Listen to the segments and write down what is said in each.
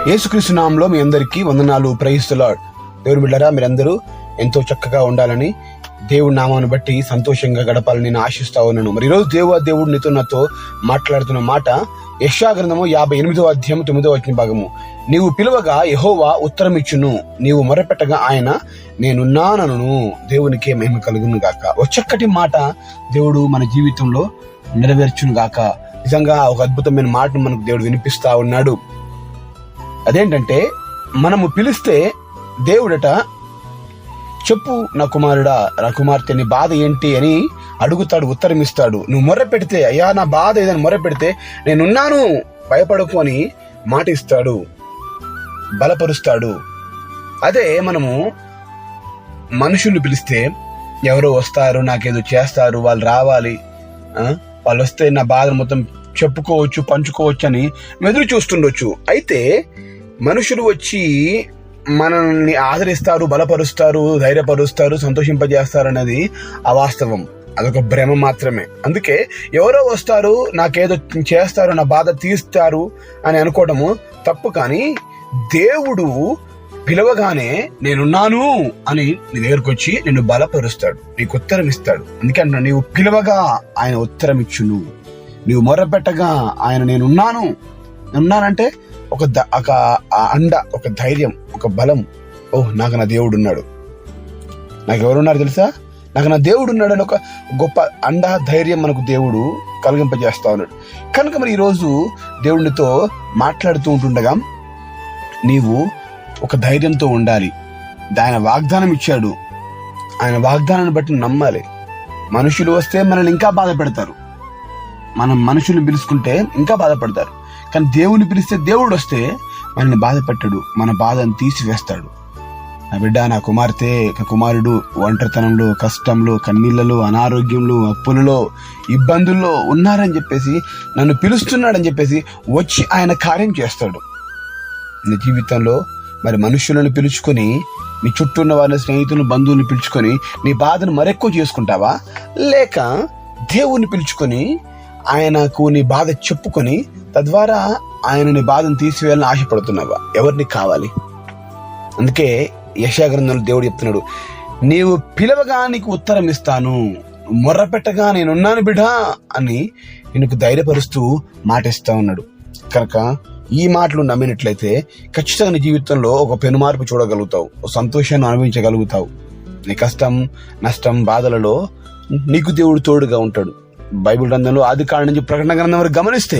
యేసుక్రీస్తు నామములో మీ అందరికీ వందనాలు. Praise the Lord. దేవుని బిడ్డలారా, మీరందరూ ఎంతో చక్కగా ఉండాలని, దేవుడి నామాన్ని బట్టి సంతోషంగా గడపాలని నేను ఆశిస్తా ఉన్నాను. మరి ఈరోజు దేవుడు నీతో నాతో మాట్లాడుతున్న మాట యెషయా గ్రంథము 58వ అధ్యాయం 9వ భాగము. నీవు పిలువగా యెహోవా ఉత్తరం ఇచ్చును, నీవు మొరపెట్టగా ఆయన నేనున్నానను. దేవునికి మహిమ కలుగును గాక. ఒక చక్కటి మాట దేవుడు మన జీవితంలో నెరవేర్చును గాక. నిజంగా ఒక అద్భుతమైన మాటను మనకు దేవుడు వినిపిస్తా ఉన్నాడు. అదేంటంటే, మనము పిలిస్తే దేవుడట చెప్పు నా కుమారుడా, నా కుమార్తె, నీ బాధ ఏంటి అని అడుగుతాడు, ఉత్తరం ఇస్తాడు. నువ్వు మొర్ర పెడితే, అయ్యా నా బాధ ఏదని మొర్ర పెడితే నేనున్నాను, భయపడకు అని మాట ఇస్తాడు, బలపరుస్తాడు. అదే మనము మనుషుల్ని పిలిస్తే ఎవరో వస్తారు, నాకేదో చేస్తారు, వాళ్ళు రావాలి, వాళ్ళు వస్తే నా బాధ మొత్తం చెప్పుకోవచ్చు, పంచుకోవచ్చు అని ఎదురు చూస్తుండొచ్చు. అయితే మనుషులు వచ్చి మనల్ని ఆదరిస్తారు, బలపరుస్తారు, ధైర్యపరుస్తారు, సంతోషింపజేస్తారు అనేది అవాస్తవం. అదొక భ్రమ మాత్రమే. అందుకే ఎవరో వస్తారు, నాకేదో చేస్తారు, నా బాధ తీస్తారు అని అనుకోవడము తప్పు. కానీ దేవుడు పిలవగానే నేనున్నాను అని నీ దగ్గరకు వచ్చి నిన్ను బలపరుస్తాడు, నీకు ఉత్తరం ఇస్తాడు. అందుకే అంటున్నా, నీవు పిలవగా ఆయన ఉత్తరం ఇచ్చును, నీవు మొర్రపెట్టగా ఆయన నేనున్నానంటే ఒక అండ, ఒక ధైర్యం, ఒక బలం. నాకు నా దేవుడు ఉన్నాడు, నాకు ఎవరున్నారు తెలుసా, నాకు నా దేవుడు ఉన్నాడు అని ఒక గొప్ప అండ, ధైర్యం మనకు దేవుడు కలిగింపజేస్తా ఉన్నాడు. కనుక మరి ఈరోజు దేవుడితో మాట్లాడుతూ ఉంటుండగా నీవు ఒక ధైర్యంతో ఉండాలి. ఆయన వాగ్దానం ఇచ్చాడు, ఆయన వాగ్దానాన్ని బట్టి నమ్మాలి. మనుషులు వస్తే మనల్ని ఇంకా బాధ పెడతారు, మనం మనుషుల్ని పిలుచుకుంటే ఇంకా బాధపడతారు. కానీ దేవుని పిలిస్తే, దేవుడు వస్తే మనల్ని బాధ పెట్టడు, మన బాధను తీసివేస్తాడు. నా బిడ్డ, నా కుమార్తె, నా కుమారుడు ఒంటరితనంలో, కష్టంలో, కన్నీళ్లలో, అనారోగ్యంలో, అప్పులలో, ఇబ్బందుల్లో ఉన్నారని చెప్పేసి, నన్ను పిలుస్తున్నాడని చెప్పేసి వచ్చి ఆయన కార్యం చేస్తాడు నీ జీవితంలో. మరి మనుషులను పిలుచుకొని, నీ చుట్టూ ఉన్న వారిని, స్నేహితులను, బంధువులను పిలుచుకొని నీ బాధను మరెక్కువ చేసుకుంటావా? లేక దేవుణ్ణి పిలుచుకొని ఆయనకు నీ బాధ చెప్పుకొని తద్వారా ఆయన నీ బాధను తీసివేయాలని ఆశపడుతున్నావా? ఎవరిని కావాలి? అందుకే యెషయా గ్రంథంలో దేవుడు చెప్తున్నాడు, నీవు పిలవగా నీకు ఉత్తరం ఇస్తాను, మొర్రపెట్టగా నేనున్నాను బిడ్డా అని నీకు ధైర్యపరుస్తూ మాటిస్తా ఉన్నాడు. కనుక ఈ మాటలు నమ్మినట్లయితే ఖచ్చితంగా నీ జీవితంలో ఒక పెనుమార్పు చూడగలుగుతావు, ఒక సంతోషాన్ని అనుభవించగలుగుతావు. నీ కష్టం, నష్టం, బాధలలో నీకు దేవుడు తోడుగా ఉంటాడు. బైబిల్ గ్రంథంలో ఆదికాండం నుంచి ప్రకటన గ్రంథం వరకు గమనిస్తే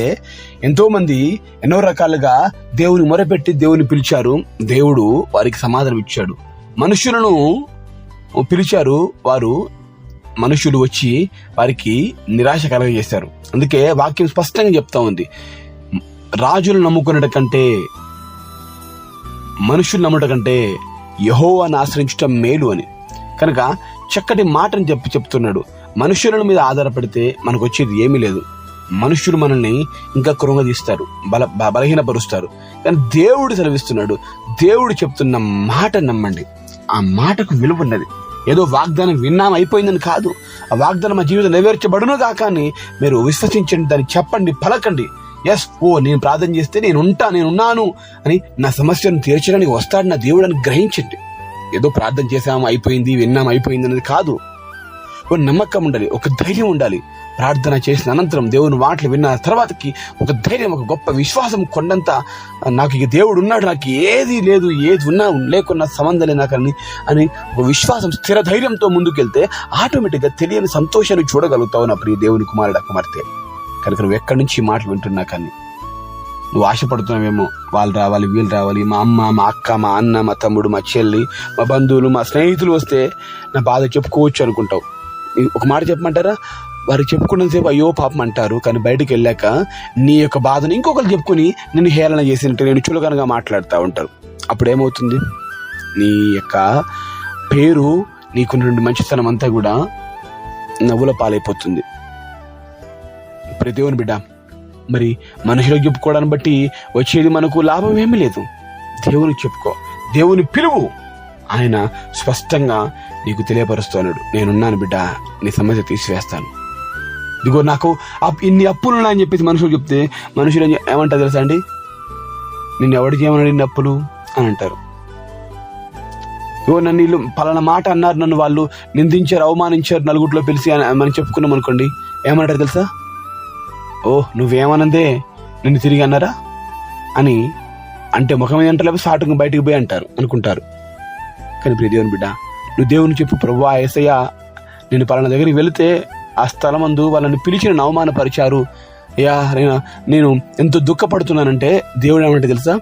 ఎంతో మంది ఎన్నో రకాలుగా దేవుని మొరపెట్టి దేవుని పిలిచారు, దేవుడు వారికి సమాధానం ఇచ్చాడు. మనుషులను పిలిచారు, మనుషులు వచ్చి వారికి నిరాశ కలగజేశారు. అందుకే వాక్యం స్పష్టంగా చెప్తా ఉంది, రాజులు నమ్ముకున్నట కంటే, మనుషులు నమ్ముట కంటే యెహోవాను ఆశ్రయించటం మేలు అని. కనుక చక్కటి మాటని చెప్తున్నాడు. మనుషుల మీద ఆధారపడితే మనకు వచ్చేది ఏమీ లేదు. మనుషులు మనల్ని ఇంకా కృంగదీస్తారు, బలహీనపరుస్తారు. కానీ దేవుడు సెలవిస్తున్నాడు, దేవుడు చెప్తున్న మాట నమ్మండి. ఆ మాటకు విలువ ఉన్నది. ఏదో వాగ్దానం విన్నాం అయిపోయిందని కాదు. ఆ వాగ్దానం మా జీవితం నెరవేర్చబడును కాక అని మీరు విశ్వసించండి, దాన్ని చెప్పండి, పలకండి. నేను ప్రార్థన చేస్తే నేనున్నాను అని, నా సమస్యను తీర్చడానికి వస్తాడు నా దేవుడు అని గ్రహించండి. ఏదో ప్రార్థన చేసాము అయిపోయింది, విన్నాం అయిపోయింది అనేది కాదు. ఒక నమ్మకం ఉండాలి, ఒక ధైర్యం ఉండాలి. ప్రార్థన చేసిన అనంతరం, దేవుని మాటలు విన్న తర్వాతకి ఒక ధైర్యం, ఒక గొప్ప విశ్వాసం కొండంత, నాకు ఇక దేవుడు ఉన్నాడు, నాకు ఏది లేదు, ఏది ఉన్నా లేకున్నా సంబంధం నాకు అని ఒక విశ్వాసం, స్థిర ధైర్యంతో ముందుకెళ్తే ఆటోమేటిక్గా తెలియని సంతోషాన్ని చూడగలుగుతావు నా ప్రియ దేవుని కుమారుడు, కుమార్తె. కనుక నువ్వు ఎక్కడి నుంచి ఈ మాటలు వింటున్నా కానీ నువ్వు ఆశపడుతున్నావేమో, వాళ్ళు రావాలి, వీళ్ళు రావాలి, మా అమ్మ, మా అక్క, మా అన్న, మా తమ్ముడు, మా చెల్లి, మా బంధువులు, మా స్నేహితులు వస్తే నా బాధ చెప్పుకోవచ్చు అనుకుంటావు. ఒక మాట చెప్పమంటారా? వారికి చెప్పుకున్నంతసేపు అయ్యో పాపం అంటారు. కానీ బయటికి వెళ్ళాక నీ యొక్క బాధను ఇంకొకరు చెప్పుకొని నిన్ను హేళన చేసినట్టు, నేను చులకనగా మాట్లాడుతూ ఉంటారు. అప్పుడేమవుతుంది? నీ యొక్క పేరు, నీకున్నటువంటి మంచితనం అంతా కూడా నవ్వుల పాలైపోతుంది. ప్రతి దేవుని బిడ్డ, మరి మనుషులకు చెప్పుకోవడాన్ని బట్టి వచ్చేది మనకు లాభం ఏమీ లేదు. దేవునికి చెప్పుకో, దేవుని పిలువు. ఆయన స్పష్టంగా నీకు తెలియపరుస్తున్నాడు, నేనున్నాను బిడ్డ, నీ సమస్య తీసివేస్తాను. ఇదిగో నాకు ఇన్ని అప్పులు ఉన్నాయని చెప్పేసి మనుషులు చెప్తే మనుషులు ఏమంటారు తెలుసా అండి? నిన్ను ఎవడు చేయమని అప్పులు అని అంటారు. నన్ను వీళ్ళు పలానా మాట అన్నారు, నన్ను వాళ్ళు నిందించారు, అవమానించారు, నలుగురిలో పిలిచి మనం చెప్పుకున్నాం అనుకోండి, ఏమంటారు తెలుసా? నువ్వేమనందే నిన్ను తిరిగి అన్నారా అని అంటే ముఖం మీద అంటే లేకపోతే సాటుగా బయటకు పోయి అంటారు అనుకుంటారు. కానీ ప్రియ దేవుని బిడ్డ, నువ్వు దేవుని చెప్పు, ప్రభువా యేసయ్యా నేను పలానా దగ్గరికి వెళితే ఆ స్థలమందు వాళ్ళని పిలిచి నన్ను అవమానపరిచారు, అయ్యా నేను ఎంతో దుఃఖపడుతున్నానంటే దేవుడు ఏమంటే తెలుసా?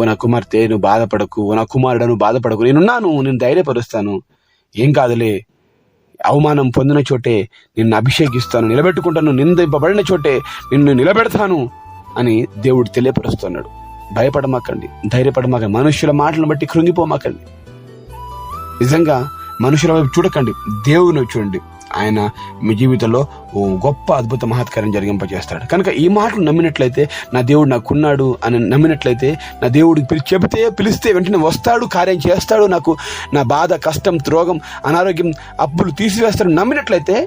నా కుమార్తె నువ్వు బాధపడకు, నా కుమారుడు నువ్వు బాధపడకు, నేనున్నాను, నేను ధైర్యపరుస్తాను, ఏం కాదులే, అవమానం పొందిన చోటే నిన్ను అభిషేకిస్తాను, నిలబెట్టుకుంటాను, నిందింపబడిన చోటే నిన్ను నిలబెడతాను అని దేవుడు తెలియపరుస్తున్నాడు. భయపడమాకండి, ధైర్యపడమాకండి, మనుషుల మాటలను బట్టి కృంగిపోమాకండి. నిజంగా మనుషుల వైపు చూడకండి, దేవుని వైపు చూడండి. ఆయన మీ జీవితంలో గొప్ప అద్భుత మహత్కార్యం జరిగింపజేస్తాడు. కనుక ఈ మాటలు నమ్మినట్లయితే, నా దేవుడు నాకున్నాడు అని నమ్మినట్లయితే, నా దేవుడికి పిలిస్తే వెంటనే వస్తాడు, కార్యం చేస్తాడు, నాకు నా బాధ, కష్టం, రోగం, అనారోగ్యం, అప్పులు తీసివేస్తాడు నమ్మినట్లయితే,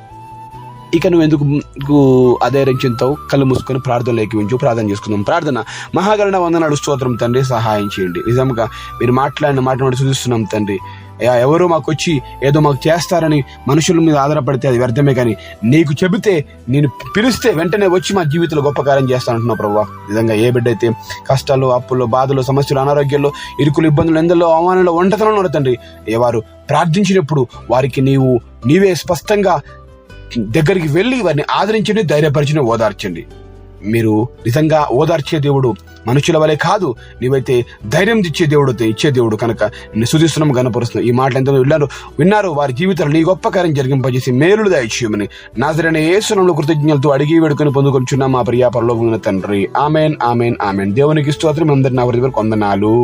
ఇక నువ్వు ఎందుకు అధైర్యం చెందుతావు? కళ్ళు మూసుకొని ప్రార్థనలోకి ఉంచు, ప్రార్థన చేసుకుందాం. ప్రార్థన. మహాగణ వందనాలు, స్తోత్రం తండ్రి, సహాయం చేయండి. నిజంగా మీరు మాట్లాడిన మాట చూస్తున్నాం తండ్రి. ఎవరో మాకు వచ్చి ఏదో మాకు చేస్తారని మనుషుల మీద ఆధారపడితే అది వ్యర్థమే, కానీ నీకు చెబితే, నేను పిలిస్తే వెంటనే వచ్చి మా జీవితంలో గొప్ప కార్యం చేస్తానంటున్నావు ప్రభువా. నిజంగా ఏ బిడ్డ అయితే కష్టాలు, అప్పులు, బాధలు, సమస్యలు, అనారోగ్యాల్లో, ఇరుకులు, ఇబ్బందులు, ఎందలో, అవమానంలో, ఒంటతనంలో తండ్రి, వారు ప్రార్థించినప్పుడు వారికి నీవే స్పష్టంగా దగ్గరికి వెళ్ళి వారిని ఆదరించండి, ధైర్యపరిచిన, ఓదార్చండి. మీరు నిజంగా ఓదార్చే దేవుడు, మనుషుల వలె కాదు, నీవైతే ధైర్యం ఇచ్చే దేవుడు కనుక నిన్ను స్తుతిస్తున్నాం, గణపరుస్తున్నాం. ఈ మాటలు ఎంతో విన్నారు వారి జీవితంలో నీ గొప్ప కార్యం జరిగింపజేసి మేలులు దయచేయమని నాజరైన యేసు నామములో కృతజ్ఞతలతో అడిగి వేడుకొని పొందుకొనిచున్నాం మా ప్రియ పరలోకమున్న తండ్రి. Amen, amen, amen. దేవునికి స్తోత్రం. అందరిని నా వరకు వందనాలు.